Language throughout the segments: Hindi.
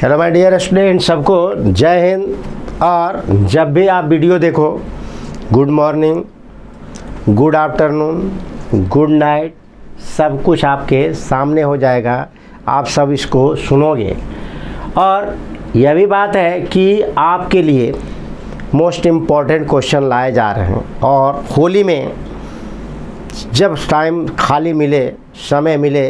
हेलो माय डियर स्टूडेंट, सबको जय हिंद। और जब भी आप वीडियो देखो, good morning, good afternoon, good night, सब कुछ आपके सामने हो जाएगा। आप सब इसको सुनोगे। और यह भी बात है कि आपके लिए मोस्ट इम्पॉर्टेंट क्वेश्चन लाए जा रहे हैं। और होली में जब टाइम खाली मिले, समय मिले,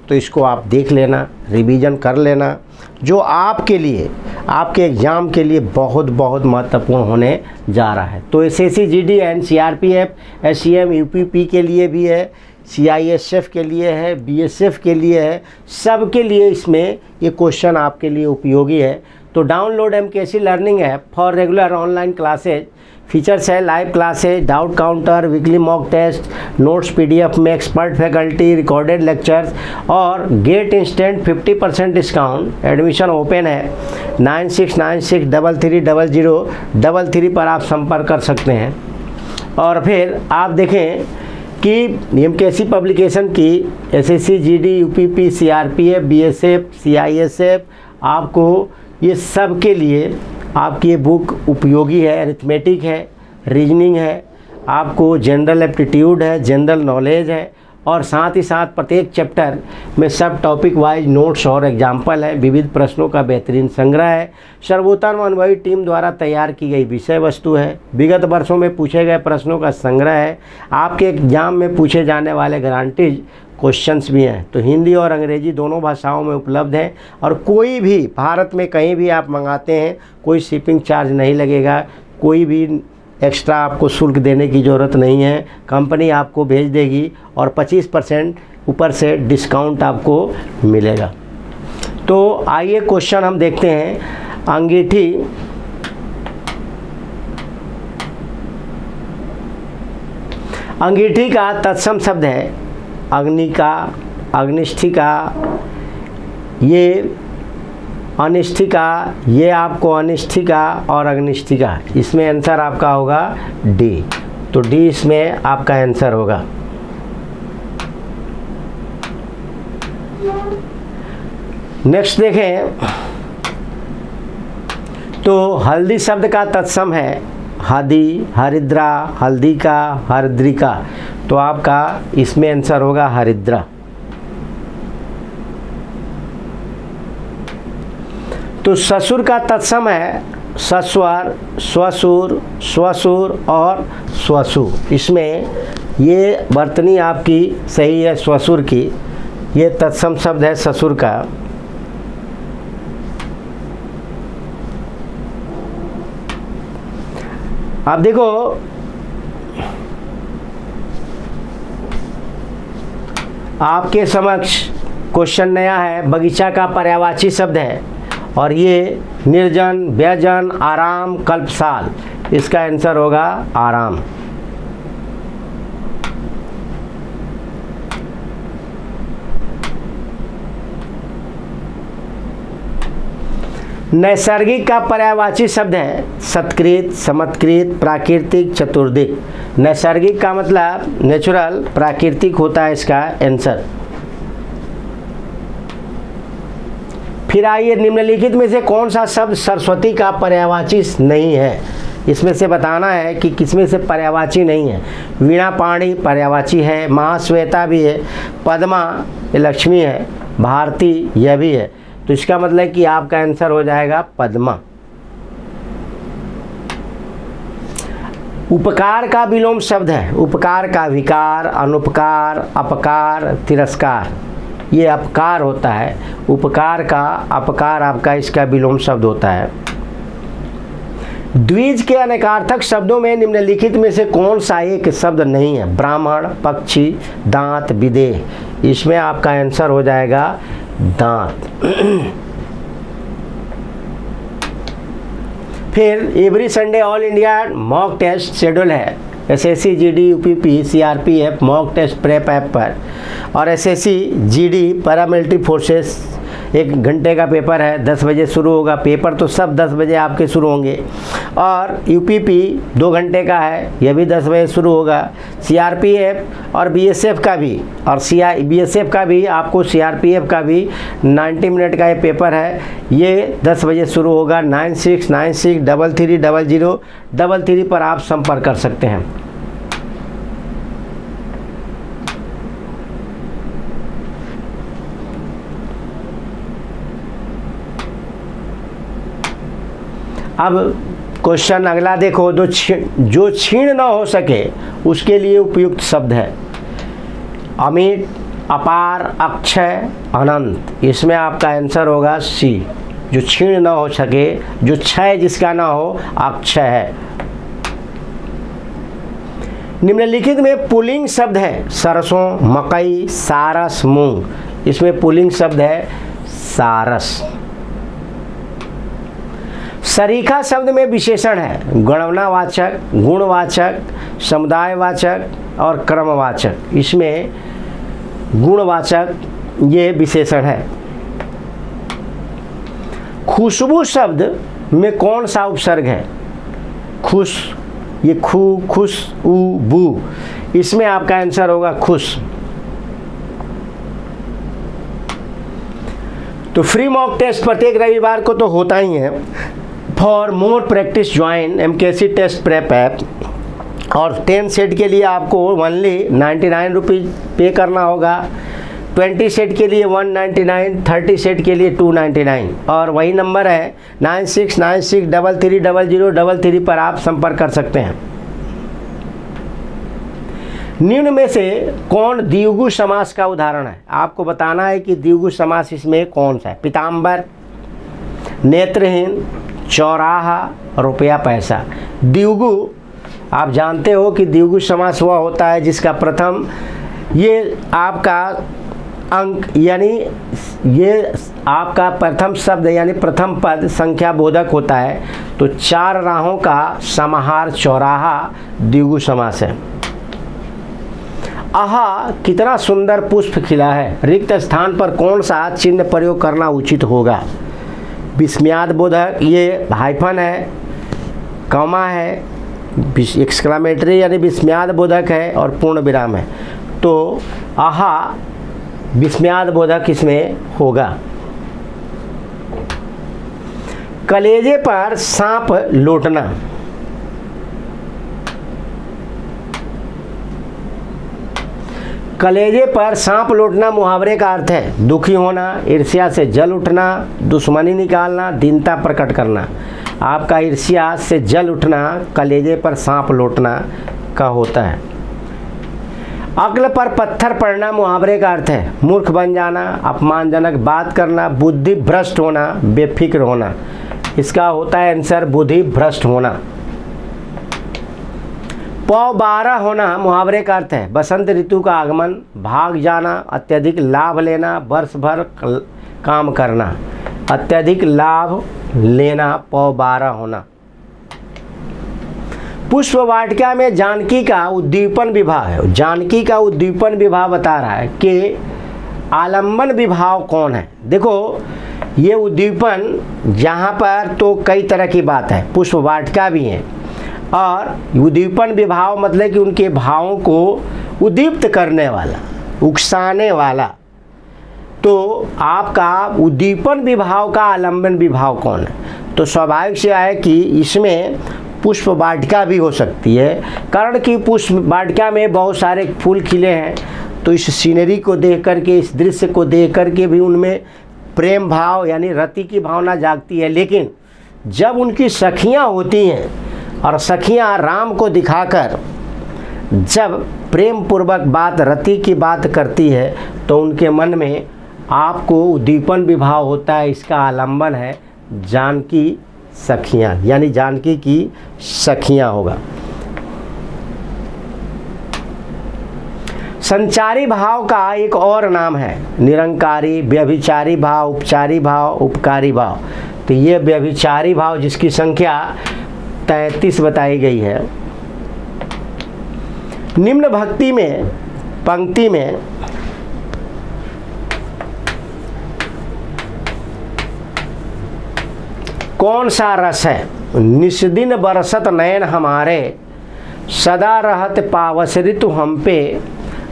तो इसको आप देख लेना, रिवीजन कर लेना, जो आपके लिए, आपके एग्ज़ाम के लिए बहुत बहुत महत्वपूर्ण होने जा रहा है। तो SSC, GD and CRPF, SCM, UPP के लिए भी है, सीआईएसएफ के लिए है, बीएसएफ के लिए है, सब के लिए इसमें ये क्वेश्चन आपके लिए उपयोगी है। तो download MKC learning app for regular online classes. Features है live classes, doubt counter, weekly mock test, notes PDF में एक्सपर्ट फैकल्टी, रिकॉर्डेड लेक्चर्स और get instant 50% discount. Admission open है। 9696330033 पर आप संपर्क कर सकते हैं। और फिर आप देखें कि एमकेसी पब्लिकेशन की SSC, GD, UPP, CRPF, BSF, CISF, आपको ये सब के लिए आपकी ये बुक उपयोगी है। अरिथमेटिक है, रीजनिंग है, आपको जनरल एप्टीट्यूड है, जनरल नॉलेज है, और साथ ही साथ प्रत्येक चैप्टर में सब टॉपिक वाइज नोट्स और एग्जाम्पल है। विविध प्रश्नों का बेहतरीन संग्रह है। सर्वोत्तम अनुभवी टीम द्वारा तैयार की गई विषय वस्तु है। विगत वर्षों में पूछे गए प्रश्नों का संग्रह है। आपके एग्जाम में पूछे जाने वाले गारंटीज क्वेश्चंस भी हैं। तो हिंदी और अंग्रेजी दोनों भाषाओं में उपलब्ध हैं। और कोई भी भारत में कहीं भी आप मंगाते हैं, कोई शिपिंग चार्ज नहीं लगेगा, कोई भी एक्स्ट्रा आपको शुल्क देने की ज़रूरत नहीं है। कंपनी आपको भेज देगी और 25% ऊपर से डिस्काउंट आपको मिलेगा। तो आइए क्वेश्चन हम देखते हैं। अंगीठी का तत्सम शब्द है अग्निका, अग्निष्ठिका, ये अनिष्ठिका, ये आपको अनिष्ठिका और अग्निष्ठिका। इसमें आंसर आपका होगा डी। तो डी इसमें आपका आंसर होगा। नेक्स्ट देखें तो हल्दी शब्द का तत्सम है हदी, हरिद्रा, हल्दीका, हरिद्रिका। तो आपका इसमें आंसर होगा हरिद्रा। तो ससुर का तत्सम है सस्वर, स्वसुर, स्वसुर और स्वसु। इसमें ये वर्तनी आपकी सही है स्वसुर की। ये तत्सम शब्द है ससुर का। आप देखो, आपके समक्ष क्वेश्चन नया है। बगीचा का पर्यायवाची शब्द है और ये निर्जन, व्यजन, आराम, कल्पसाल। इसका आंसर होगा आराम। नैसर्गिक का पर्यायवाची शब्द है सत्कृत, समत्कृत, प्राकृतिक, चतुर्दिक। नैसर्गिक का मतलब नेचुरल, प्राकृतिक होता है इसका आंसर। फिर आइए, निम्नलिखित में से कौन सा शब्द सरस्वती का पर्यायवाची नहीं है? इसमें से बताना है कि किसमें से पर्यायवाची नहीं है। वीणा पाणी पर्यायवाची है, महाश्वेता भी है, पद्मा ये लक्ष्मी है, भारती यह भी है। तो इसका मतलब कि आपका आंसर हो जाएगा पद्मा। उपकार का विलोम शब्द है। उपकार का विकार, अनुपकार, अपकार, तिरस्कार। ये अपकार होता है। उपकार का अपकार आपका इसका विलोम शब्द होता है। द्विज के अनेकार्थक शब्दों में निम्नलिखित में से कौन सा एक शब्द नहीं है? ब्राह्मण, पक्षी, दांत, विदेह। इसमें आपका आंसर हो जाएगा दांत। फिर every Sunday all India mock test schedule है SSC, GD, UPP, CRPF mock test prep app पर, और एसएससी, जीडी, पैरामिलिट्री फोर्सेस 1 घंटे का पेपर है, 10 बजे शुरू होगा। पेपर तो सब 10 बजे आपके शुरू होंगे। और यूपीपी 2 घंटे का है, यह भी 10 बजे शुरू होगा। सीआरपीएफ और बीएसएफ का भी, और बीएसएफ का भी आपको, सीआरपीएफ का भी 90 मिनट का ये पेपर है, ये 10 बजे शुरू होगा। 9696330033 पर आप संपर्क कर सकते हैं। अब क्वेश्चन अगला देखो, जो छीण न हो सके उसके लिए उपयुक्त शब्द है अमिट, अपार, अक्षय, अनंत। इसमें आपका आंसर होगा सी। जो छीण न हो सके, जो क्षय जिसका ना हो, अक्षय है। निम्नलिखित में पुल्लिंग शब्द है सरसों, मकई, सारस, मूंग। इसमें पुल्लिंग शब्द है सारस। सरीखा शब्द में विशेषण है गणनावाचक, गुणवाचक, समुदायवाचक और क्रमवाचक। इसमें गुणवाचक ये विशेषण है। खुशबू शब्द में कौन सा उपसर्ग है? खुश, ये खु, खुश, उ, बू। इसमें आपका आंसर होगा खुश। तो फ्री मॉक टेस्ट प्रत्येक रविवार को तो होता ही है। For more practice join MKC test prep app. और 10 सेट के लिए आपको ओनली 99 रुपीज़ पे करना होगा, 20 सेट के लिए 199, 30 सेट के लिए 299। और वही नंबर है 9696330033 पर आप संपर्क कर सकते हैं। निम्न में से कौन द्विगु समास का उदाहरण है? आपको बताना है कि द्विगु समास इसमें कौन सा है। पीताम्बर, नेत्रहीन, चौराहा, रुपया पैसा। द्विगु आप जानते हो कि द्विगु समास वह होता है जिसका प्रथम, ये आपका अंक यानी ये आपका प्रथम शब्द यानी प्रथम पद संख्या बोधक होता है। तो 4 राहों का समाहार चौराहा द्विगु समास है। आहा कितना सुंदर पुष्प खिला है। रिक्त स्थान पर कौन सा चिन्ह प्रयोग करना उचित होगा? विस्मयाद बोधक, ये हाइफन है, कॉमा है, एक्सक्लामेटरी यानी विस्मयाद बोधक है और पूर्ण विराम है। तो आहा विस्मयाद बोधक इसमें होगा। कलेजे पर सांप लौटना। कलेजे पर सांप लौटना मुहावरे का अर्थ है दुखी होना, ईर्ष्या से जल उठना, दुश्मनी निकालना, दीनता प्रकट करना। आपका ईर्ष्या से जल उठना, कलेजे पर सांप लौटना का होता है। अक्ल पर पत्थर पड़ना मुहावरे का अर्थ है मूर्ख बन जाना, अपमानजनक बात करना, बुद्धि भ्रष्ट होना, बेफिक्र होना। इसका होता है आंसर बुद्धि भ्रष्ट होना। पौ 12 होना मुहावरे का अर्थ है बसंत ऋतु का आगमन, भाग जाना, अत्यधिक लाभ लेना, वर्ष भर काम करना। अत्यधिक लाभ लेना, पौ 12 होना। पुष्प वाटिका में जानकी का उद्दीपन विवाह है। जानकी का उद्दीपन विवाह बता रहा है कि आलंबन विभाव कौन है। देखो ये उद्दीपन यहाँ पर तो कई तरह की बात है, पुष्प वाटिका भी है। और उद्दीपन विभाव मतलब कि उनके भावों को उद्दीप्त करने वाला, उकसाने वाला। तो आपका उद्दीपन विभाव का आलंबन विभाव कौन है? तो स्वाभाविक से है कि इसमें पुष्प वाटिका भी हो सकती है, कारण कि पुष्प वाटिका में बहुत सारे फूल खिले हैं। तो इस सीनरी को देख करके, इस दृश्य को देख करके भी उनमें प्रेम भाव यानी रति की भावना जागती है। लेकिन जब उनकी सखियाँ होती हैं और सखियाँ राम को दिखाकर जब प्रेम पूर्वक बात, रति की बात करती है, तो उनके मन में आपको उद्दीपन विभाव होता है। इसका आलंबन है जानकी सखियाँ, यानी जानकी की सखियाँ होगा। संचारी भाव का एक और नाम है निरंकारी, व्यभिचारी भाव, उपचारी भाव, उपकारी भाव। तो ये व्यभिचारी भाव जिसकी संख्या 33 बताई गई है। निम्न भक्ति में पंक्ति में कौन सा रस है? निस्दिन बरसत नयन हमारे, सदा रहत पावस ऋतु हम पे,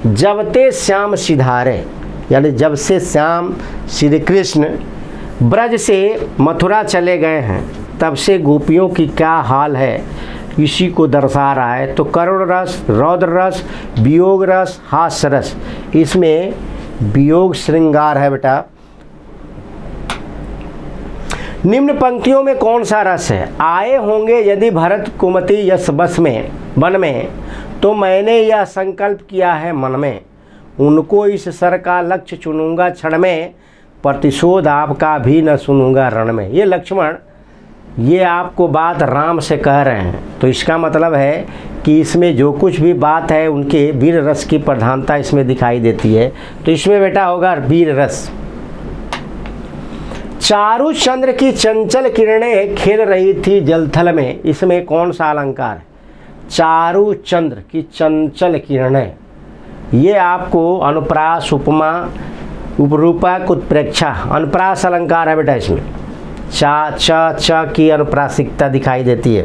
जब ते श्याम सिधारे। यानी जब से श्याम श्री कृष्ण ब्रज से मथुरा चले गए हैं तब से गोपियों की क्या हाल है, इसी को दर्शा रहा है। तो करुण रस, रौद्र रस, वियोग रस, हास्य रस, इसमें वियोग श्रृंगार है बेटा। निम्न पंक्तियों में कौन सा रस है? आए होंगे यदि भरत कुमति यश बस में वन में, तो मैंने यह संकल्प किया है मन में, उनको इस सर का लक्ष्य चुनूंगा क्षण में, प्रतिशोध आपका भी न सुनूंगा रण में। ये लक्ष्मण ये आपको बात राम से कह रहे हैं, तो इसका मतलब है कि इसमें जो कुछ भी बात है उनके वीर रस की प्रधानता इसमें दिखाई देती है। तो इसमें बेटा होगा वीर रस। चारु चंद्र की चंचल किरणें खेल रही थी जलथल में, इसमें कौन सा अलंकार है? चारु चंद्र की चंचल किरणें, ये आपको अनुप्रास, उपमा, उपरूपक, उत्प्रेक्षा, अनुप्रास अलंकार है बेटा। इसमें चा च की अनुप्रासिकता दिखाई देती है।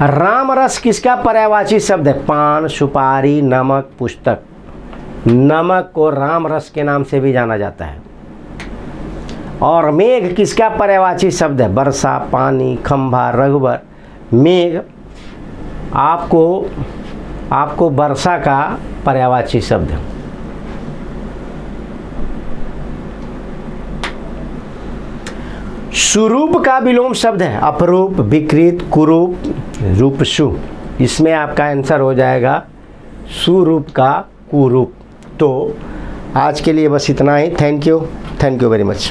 राम रस किसका पर्यायवाची शब्द है? पान, सुपारी, नमक, पुस्तक। नमक को राम रस के नाम से भी जाना जाता है। और मेघ किसका पर्यायवाची शब्द है? वर्षा, पानी, खंभा, रघुवर। मेघ आपको वर्षा का पर्यायवाची शब्द है। सुरूप का विलोम शब्द है अपरूप, विकृत, कुरूप, रूपसु। इसमें आपका आंसर हो जाएगा सुरूप का कुरूप। तो आज के लिए बस इतना ही। Thank you very much.